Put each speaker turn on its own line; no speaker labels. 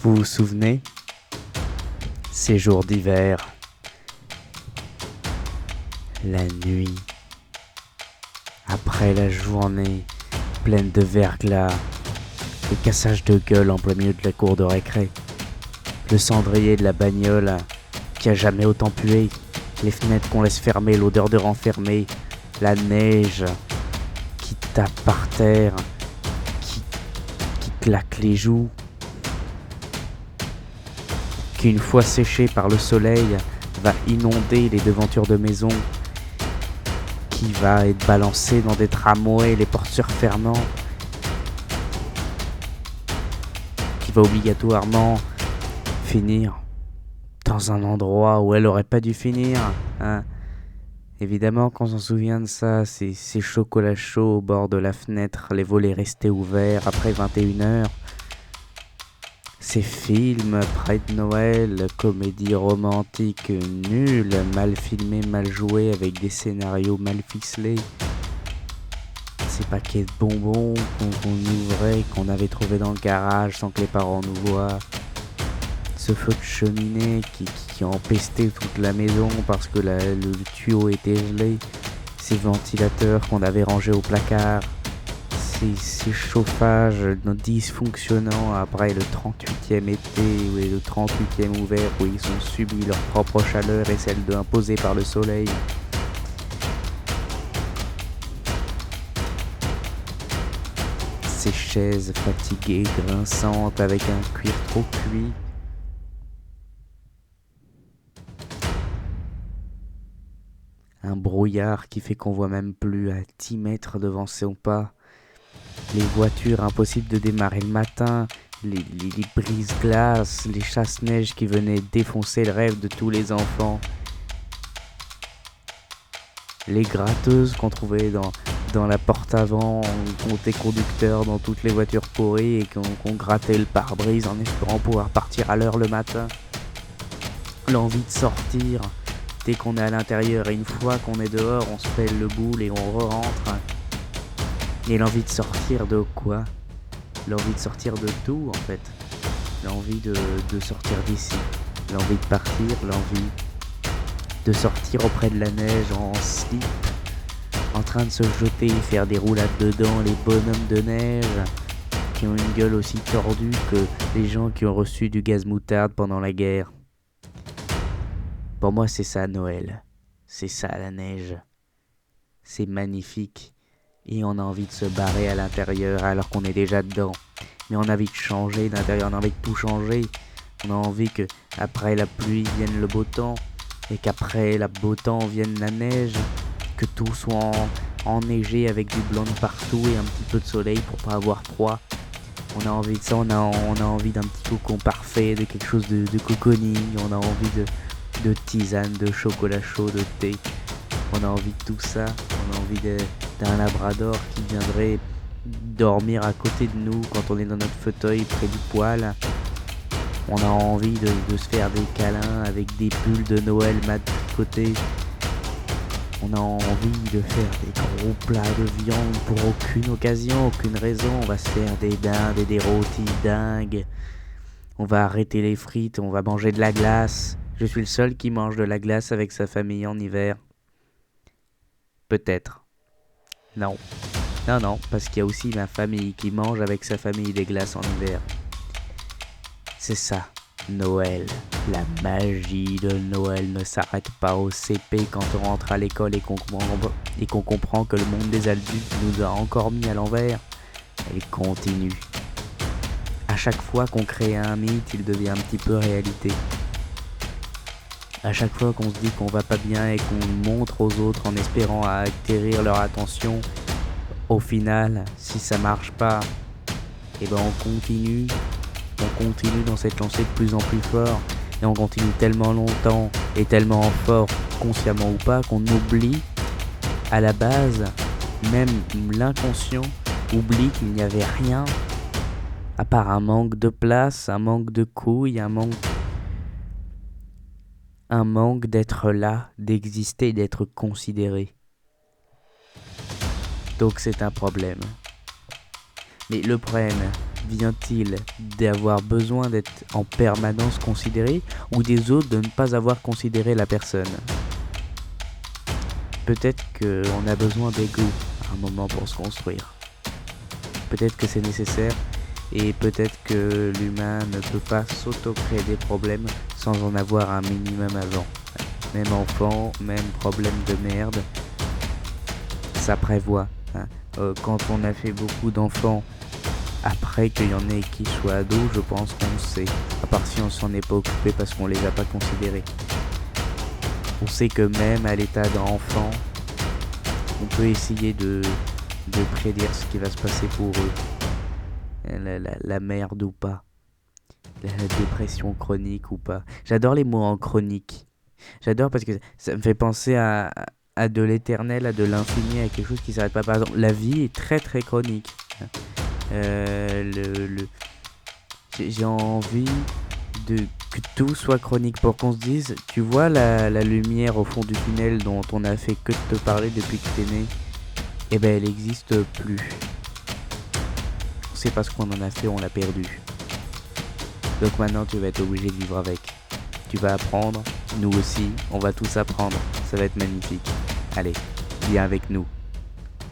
Vous vous souvenez? Ces jours d'hiver, la nuit, après la journée pleine de verglas, le cassage de gueule en plein milieu de la cour de récré, le cendrier de la bagnole qui a jamais autant pué, les fenêtres qu'on laisse fermer, l'odeur de renfermé, la neige qui tape par terre, qui claque les joues, qui une fois séchée par le soleil va inonder les devantures de maisons, qui va être balancé dans des tramways, les portes se refermant, qui va obligatoirement finir dans un endroit où elle aurait pas dû finir, hein. Évidemment qu'on s'en souvient de ça, ces chocolats chauds au bord de la fenêtre, les volets restés ouverts après 21h, ces films près de Noël, comédies romantiques nulles, mal filmés, mal joués, avec des scénarios mal ficelés, ces paquets de bonbons qu'on ouvrait, qu'on avait trouvés dans le garage sans que les parents nous voient, ce feu de cheminée qui empestait toute la maison parce que le tuyau était gelé, ces ventilateurs qu'on avait rangés au placard, ces chauffages dysfonctionnants après le 38e été ou le 38e hiver où ils ont subi leur propre chaleur et celle imposée par le soleil. Ces chaises fatiguées, grinçantes avec un cuir trop cuit. Un brouillard qui fait qu'on voit même plus à 10 mètres devant son pas. Les voitures impossibles de démarrer le matin, les brises-glaces, les chasse-neige qui venaient défoncer le rêve de tous les enfants. Les gratteuses qu'on trouvait dans la porte avant, qu'on était conducteur dans toutes les voitures pourries et qu'on grattait le pare-brise en espérant pouvoir partir à l'heure le matin. L'envie de sortir dès qu'on est à l'intérieur et une fois qu'on est dehors, on se pèle le boule et on re-rentre. Et l'envie de sortir de quoi? L'envie de sortir de tout en fait. L'envie de sortir d'ici. L'envie de partir, l'envie de sortir auprès de la neige en slip, en train de se jeter et faire des roulades dedans, les bonhommes de neige qui ont une gueule aussi tordue que les gens qui ont reçu du gaz moutarde pendant la guerre. Pour moi, c'est ça Noël. C'est ça la neige. C'est magnifique. Et on a envie de se barrer à l'intérieur alors qu'on est déjà dedans. Mais on a envie de changer d'intérieur, on a envie de tout changer. On a envie que après la pluie vienne le beau temps. Et qu'après le beau temps vienne la neige. Que tout soit enneigé avec du blanc de partout et un petit peu de soleil pour pas avoir froid. On a envie de ça, on a envie d'un petit cocon parfait, de quelque chose de cocooning. On a envie de tisane, de chocolat chaud, de thé. On a envie de tout ça. On a envie d'un labrador qui viendrait dormir à côté de nous quand on est dans notre fauteuil près du poêle. On a envie de se faire des câlins avec des pulls de Noël mat tricotés. On a envie de faire des gros plats de viande pour aucune occasion, aucune raison. On va se faire des dindes et des rôtis dingues. On va arrêter les frites, on va manger de la glace. Je suis le seul qui mange de la glace avec sa famille en hiver. Peut-être. Non. Non, parce qu'il y a aussi ma famille qui mange avec sa famille des glaces en hiver. C'est ça, Noël. La magie de Noël ne s'arrête pas au CP quand on rentre à l'école et qu'on comprend que le monde des adultes nous a encore mis à l'envers. Elle continue. À chaque fois qu'on crée un mythe, il devient un petit peu réalité. À chaque fois qu'on se dit qu'on va pas bien et qu'on montre aux autres en espérant atterrir leur attention, au final, si ça marche pas, et ben on continue dans cette lancée de plus en plus fort, et on continue tellement longtemps et tellement fort, consciemment ou pas, qu'on oublie à la base, même l'inconscient oublie qu'il n'y avait rien à part un manque de place, un manque de couilles, un manque d'être là, d'exister, d'être considéré. Donc c'est un problème. Mais le problème, vient-il d'avoir besoin d'être en permanence considéré ou des autres de ne pas avoir considéré la personne? Peut-être qu'on a besoin d'ego à un moment pour se construire. Peut-être que c'est nécessaire et peut-être que l'humain ne peut pas s'auto-créer des problèmes sans en avoir un minimum avant. Même enfant, même problème de merde, ça prévoit. Quand on a fait beaucoup d'enfants, après qu'il y en ait qui soient ados, je pense qu'on sait. À part si on s'en est pas occupé parce qu'on les a pas considérés. On sait que même à l'état d'enfant, on peut essayer de prédire ce qui va se passer pour eux. La merde ou pas. La dépression chronique ou pas. J'adore les mots en chronique. J'adore parce que ça me fait penser à de l'éternel, à de l'infini, à quelque chose qui s'arrête pas. Par exemple, la vie est très très chronique. J'ai envie que tout soit chronique pour qu'on se dise, tu vois la lumière au fond du tunnel dont on a fait que de te parler depuis que t'es né, eh ben elle n'existe plus. C'est parce qu'on en a fait, on l'a perdu. Donc maintenant tu vas être obligé de vivre avec. Tu vas apprendre, nous aussi, on va tous apprendre. Ça va être magnifique. Allez, viens avec nous.